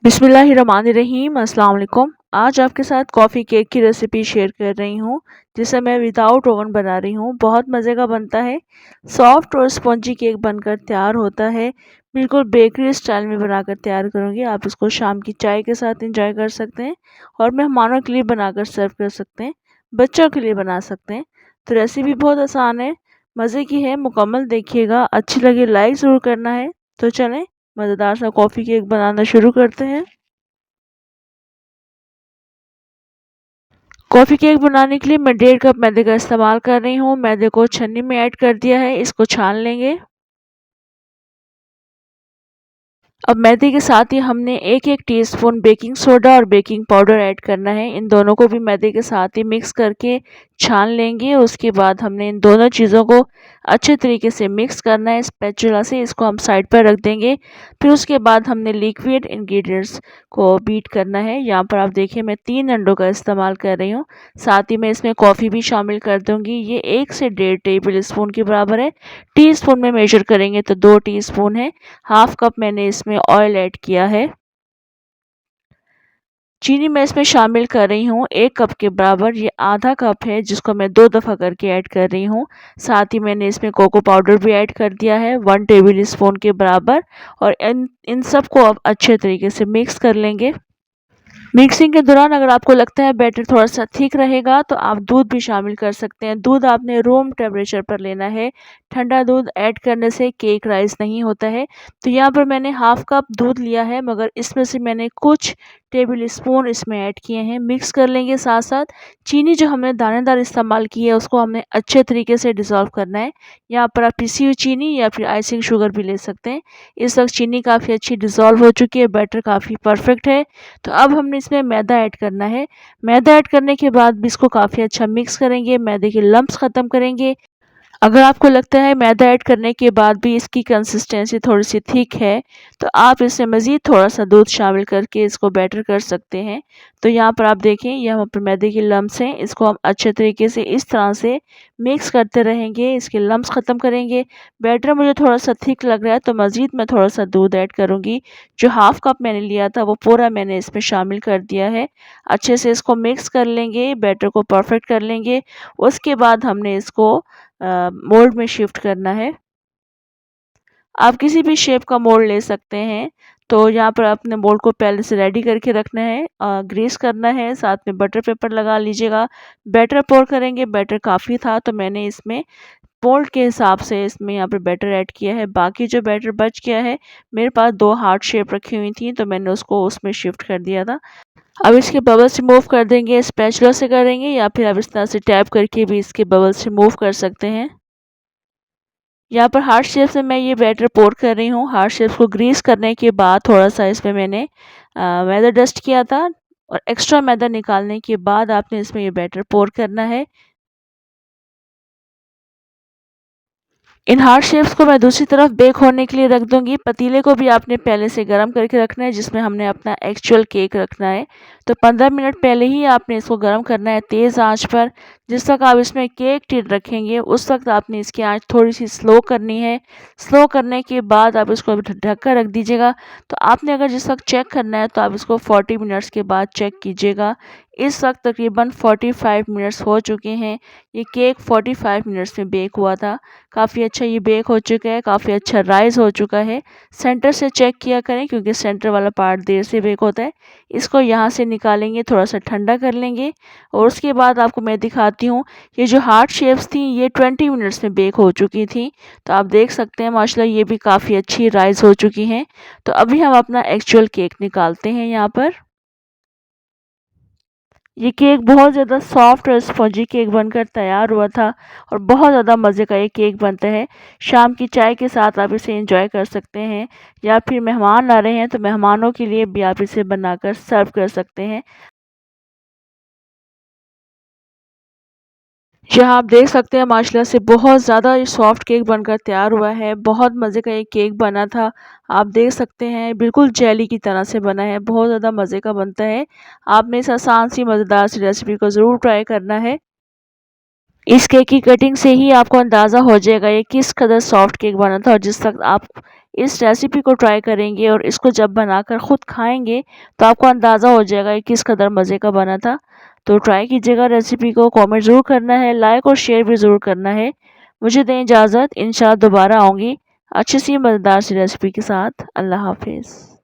बिस्मिल्लाहिर्रहमानिर्रहीम अस्सलाम वालेकुम। आज आपके साथ कॉफ़ी केक की रेसिपी शेयर कर रही हूँ, जिसे मैं विदाउट ओवन बना रही हूँ। बहुत मज़े का बनता है। सॉफ्ट और स्पॉन्जी केक बनकर तैयार होता है। बिल्कुल बेकरी स्टाइल में बनाकर तैयार करूँगी। आप इसको शाम की चाय के साथ एंजॉय कर सकते हैं और मेहमानों के लिए बनाकर सर्व कर सकते हैं। बच्चों के लिए बना सकते हैं। तो रेसिपी बहुत आसान है, मज़े की है, मुकम्मल देखिएगा। अच्छी लगे लाइक ज़रूर करना है। तो चलें मज़ेदार सा कॉफ़ी केक बनाना शुरू करते हैं। कॉफ़ी केक बनाने के लिए मैं 1.5 कप मैदे का इस्तेमाल कर रही हूँ। मैदे को छन्नी में ऐड कर दिया है, इसको छान लेंगे। अब मैदे के साथ ही हमने 1-1 टीस्पून बेकिंग सोडा और बेकिंग पाउडर ऐड करना है। इन दोनों को भी मैदे के साथ ही मिक्स करके छान लेंगे। उसके बाद हमने इन दोनों चीज़ों को अच्छे तरीके से मिक्स करना है स्पैचुला से। इसको हम साइड पर रख देंगे। फिर उसके बाद हमने लिक्विड इंग्रेडिएंट्स को बीट करना है। यहाँ पर आप देखिए मैं 3 अंडों का इस्तेमाल कर रही हूँ। साथ ही मैं इसमें कॉफ़ी भी शामिल कर दूँगी। ये 1 से 1.5 टेबल स्पून के बराबर है। टीस्पून में मेजर करेंगे तो 2 टीस्पून है। हाफ कप मैंने इसमें ऑयल ऐड किया है। चीनी मैं इसमें शामिल कर रही हूँ 1 कप के बराबर। ये आधा कप है जिसको मैं 2 दफ़ा करके ऐड कर रही हूँ। साथ ही मैंने इसमें कोको पाउडर भी ऐड कर दिया है 1 टेबल स्पून के बराबर और इन सब को अब अच्छे तरीके से मिक्स कर लेंगे। मिक्सिंग के दौरान अगर आपको लगता है बैटर थोड़ा-सा थिक रहेगा तो आप दूध भी शामिल कर सकते हैं। दूध आपने रूम टेम्परेचर पर लेना है। ठंडा दूध ऐड करने से केक राइज़ नहीं होता है। तो यहाँ पर मैंने हाफ कप दूध लिया है मगर इसमें से मैंने कुछ टेबल स्पून इसमें ऐड किए हैं। मिक्स कर लेंगे साथ-साथ। चीनी जो हमने दानेदार इस्तेमाल की है उसको हमने अच्छे तरीके से डिज़ोल्व करना है। यहाँ पर आप पिसी हुई चीनी या फिर आइसिंग शुगर भी ले सकते हैं। इस वक़्त चीनी काफ़ी अच्छी डिज़ोल्व हो चुकी है, बैटर काफ़ी परफेक्ट है। तो अब हमने इसमें मैदा ऐड करना है। मैदा ऐड करने के बाद भी इसको काफ़ी अच्छा मिक्स करेंगे, मैदे के लम्प्स ख़त्म करेंगे। अगर आपको लगता है मैदा ऐड करने के बाद भी इसकी कंसिस्टेंसी थोड़ी-सी थिक है, तो आप इसमें मज़ीद थोड़ा-सा दूध शामिल करके इसको बेटर कर सकते हैं। तो यहाँ पर आप देखें, यहाँ पर मैदे के लम्प्स हैं, इसको हम अच्छे तरीके से इस तरह से मिक्स करते रहेंगे, इसके लम्प्स ख़त्म करेंगे। बैटर मुझे थोड़ा-सा थिक लग रहा है, तो मज़ीद मैं थोड़ा-सा दूध ऐड करूँगी। जो हाफ़ कप मैंने लिया था, वो पूरा मैंने इसमें शामिल कर दिया है। अच्छे से इसको मिक्स कर लेंगे, बैटर को परफ़ेक्ट कर लेंगे। उसके बाद हमने इसको मोल्ड में शिफ्ट करना है। आप किसी भी शेप का मोल्ड ले सकते हैं। तो यहाँ पर अपने मोल्ड को पहले से रेडी करके रखना है, ग्रीस करना है, साथ में बटर पेपर लगा लीजिएगा। बैटर पोर करेंगे, बैटर काफ़ी था तो मैंने इसमें मोल्ड के हिसाब से इसमें यहाँ पर बैटर ऐड किया है। बाकी जो बैटर बच गया है, मेरे पास 2 हार्ट शेप रखी हुई थी तो मैंने उसको उसमें शिफ्ट कर दिया था। अब इसके बबल्स रिमूव कर देंगे, स्पैचुला से करेंगे या फिर आप इस तरह से टैप करके भी इसके बबल्स रिमूव कर सकते हैं। यहाँ पर हार्ट शेप से मैं ये बैटर पोर कर रही हूँ। हार्ट शेप को ग्रीस करने के बाद थोड़ा-सा इसमें मैंने मैदा डस्ट किया था और एक्स्ट्रा मैदा निकालने के बाद आपने इसमें ये बैटर पोर करना है। इन हार्ट शेप्स को मैं दूसरी तरफ बेक होने के लिए रख दूँगी। पतीले को भी आपने पहले से गरम करके रखना है जिसमें हमने अपना एक्चुअल केक रखना है। तो 15 मिनट पहले ही आपने इसको गरम करना है तेज़ आंच पर। जिस वक़्त आप इसमें केक टिन रखेंगे उस वक़्त आपने इसकी आंच थोड़ी-सी स्लो करनी है। स्लो करने के बाद आप इसको ढक कर रख दीजिएगा। तो आपने अगर जिस वक़्त चेक करना है तो आप इसको 40 मिनट्स के बाद चेक कीजिएगा। इस वक़्त तकरीबन 45 मिनट्स हो चुके हैं। ये केक 45 मिनट्स में बेक हुआ था। काफ़ी अच्छा ये बेक हो चुका है, काफ़ी अच्छा राइज़ हो चुका है। सेंटर से चेक किया करें क्योंकि सेंटर वाला पार्ट देर से बेक होता है। इसको यहाँ से निकालेंगे, थोड़ा-सा ठंडा कर लेंगे और उसके बाद आपको मैं दिखाती हूँ, ये जो हार्ट शेप्स थी ये 20 मिनट्स में बेक हो चुकी थी। तो आप देख सकते हैं माशाल्लाह ये भी काफ़ी अच्छी राइज़ हो चुकी हैं। तो अभी हम अपना एक्चुअल केक निकालते हैं यहाँ पर। ये केक बहुत ज़्यादा सॉफ्ट और स्पंजी केक बनकर तैयार हुआ था और बहुत ज़्यादा मज़े का ये केक बनता है। शाम की चाय के साथ आप इसे एंजॉय कर सकते हैं या फिर मेहमान आ रहे हैं तो मेहमानों के लिए भी आप इसे बनाकर सर्व कर सकते हैं। यहाँ आप देख सकते हैं माशाल्लाह से बहुत ज़्यादा ये सॉफ्ट केक बनकर तैयार हुआ है। बहुत मज़े का ये केक बना था। आप देख सकते हैं बिल्कुल जेली की तरह से बना है। बहुत ज़्यादा मज़े का बनता है। आपने इस आसान सी मज़ेदार सी रेसिपी को ज़रूर ट्राई करना है। इस केक की कटिंग से ही आपको अंदाज़ा हो जाएगा ये किस कदर सॉफ्ट केक बना था, और जिस वक्त आप इस रेसिपी को ट्राई करेंगे और इसको जब बनाकर ख़ुद खाएंगे तो आपको अंदाज़ा हो जाएगा ये किस कदर मज़े का बना था। तो ट्राई कीजिएगा रेसिपी को, कमेंट ज़रूर करना है, लाइक और शेयर भी ज़रूर करना है। मुझे दें इजाज़त, इंशाअल्लाह दोबारा आऊँगी अच्छी सी मज़ेदार सी रेसिपी के साथ। अल्लाह हाफिज़।